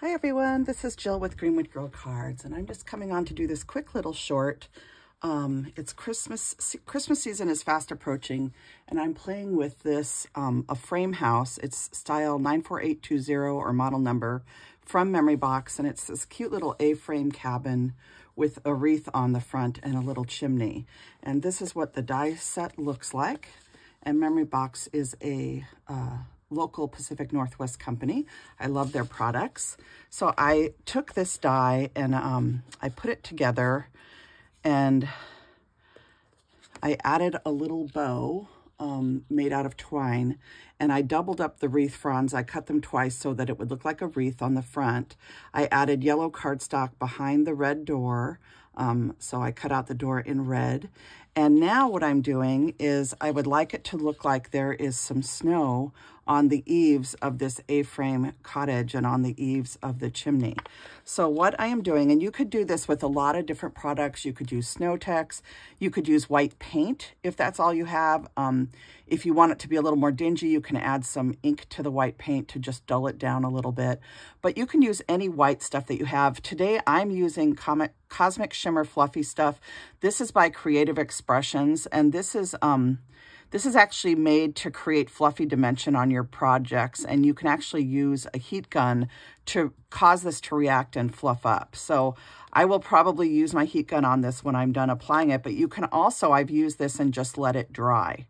Hi everyone, this is Jill with Greenwood Girl Cards, and I'm just coming on to do this quick little short. It's Christmas season is fast approaching, and I'm playing with this, a frame house. It's style 94820 or model number from Memory Box, and it's this cute little A-frame cabin with a wreath on the front and a little chimney. And this is what the die set looks like. And Memory Box is a local Pacific Northwest company. I love their products. So I took this die and I put it together, and I added a little bow made out of twine, and I doubled up the wreath fronds. I cut them twice so that it would look like a wreath on the front. I added yellow cardstock behind the red door. So I cut out the door in red. And now what I'm doing is I would like it to look like there is some snow on the eaves of this A-frame cottage and on the eaves of the chimney. So what I am doing, and you could do this with a lot of different products. You could use Snow Tex. You could use white paint if that's all you have. If you want it to be a little more dingy, you can add some ink to the white paint to just dull it down a little bit. But you can use any white stuff that you have. Today I'm using Cosmic Shimmer Fluffy Stuff. This is by Creative Expressions, and this is actually made to create fluffy dimension on your projects, and you can actually use a heat gun to cause this to react and fluff up. So I will probably use my heat gun on this when I'm done applying it, but you can also, I've used this and just let it dry.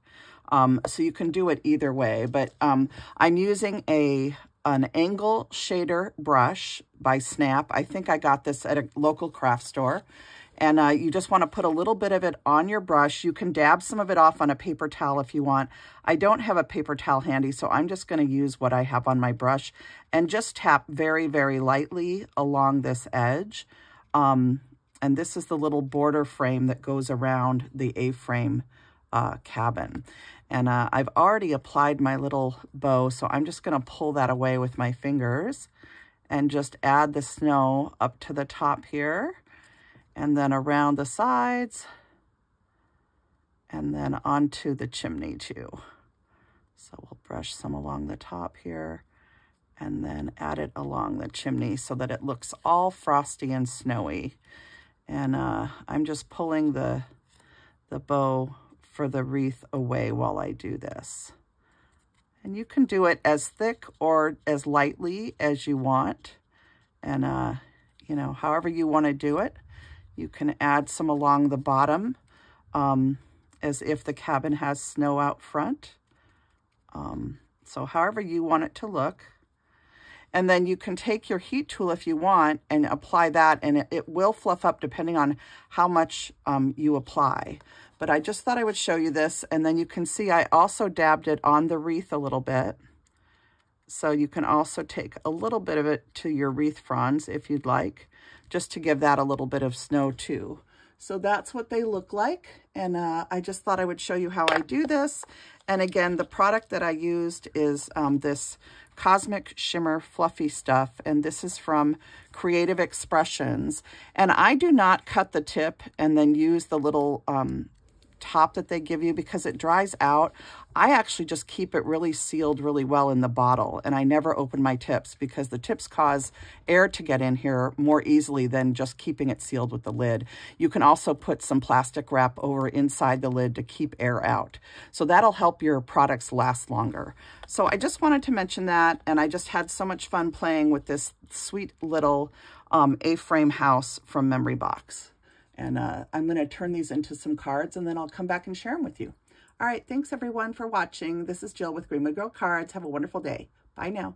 So you can do it either way, but I'm using an angle shader brush by Snap. I think I got this at a local craft store. And you just want to put a little bit of it on your brush. You can dab some of it off on a paper towel if you want. I don't have a paper towel handy, so I'm just going to use what I have on my brush and just tap very, very lightly along this edge. And this is the little border frame that goes around the A-frame cabin. And I've already applied my little bow, so I'm just going to pull that away with my fingers and just add the snow up to the top here, and then around the sides, and then onto the chimney too. So we'll brush some along the top here, and then add it along the chimney so that it looks all frosty and snowy. And I'm just pulling the bow for the wreath away while I do this. And you can do it as thick or as lightly as you want. And, you know, however you want to do it. You can add some along the bottom as if the cabin has snow out front. So however you want it to look. And then you can take your heat tool if you want and apply that, and it will fluff up depending on how much you apply. But I just thought I would show you this, and then you can see I also dabbed it on the wreath a little bit. So you can also take a little bit of it to your wreath fronds if you'd like, just to give that a little bit of snow too. So that's what they look like. And I just thought I would show you how I do this. And again, the product that I used is this Cosmic Shimmer Fluffy Stuff. And this is from Creative Expressions. And I do not cut the tip and then use the little top that they give you because it dries out. I actually just keep it really sealed really well in the bottle, and I never open my tips because the tips cause air to get in here more easily than just keeping it sealed with the lid. You can also put some plastic wrap over inside the lid to keep air out. So that'll help your products last longer. So I just wanted to mention that, and I just had so much fun playing with this sweet little A-frame house from Memory Box. And I'm going to turn these into some cards, and then I'll come back and share them with you. All right, thanks everyone for watching. This is Jill with Greenwood Girl Cards. Have a wonderful day. Bye now.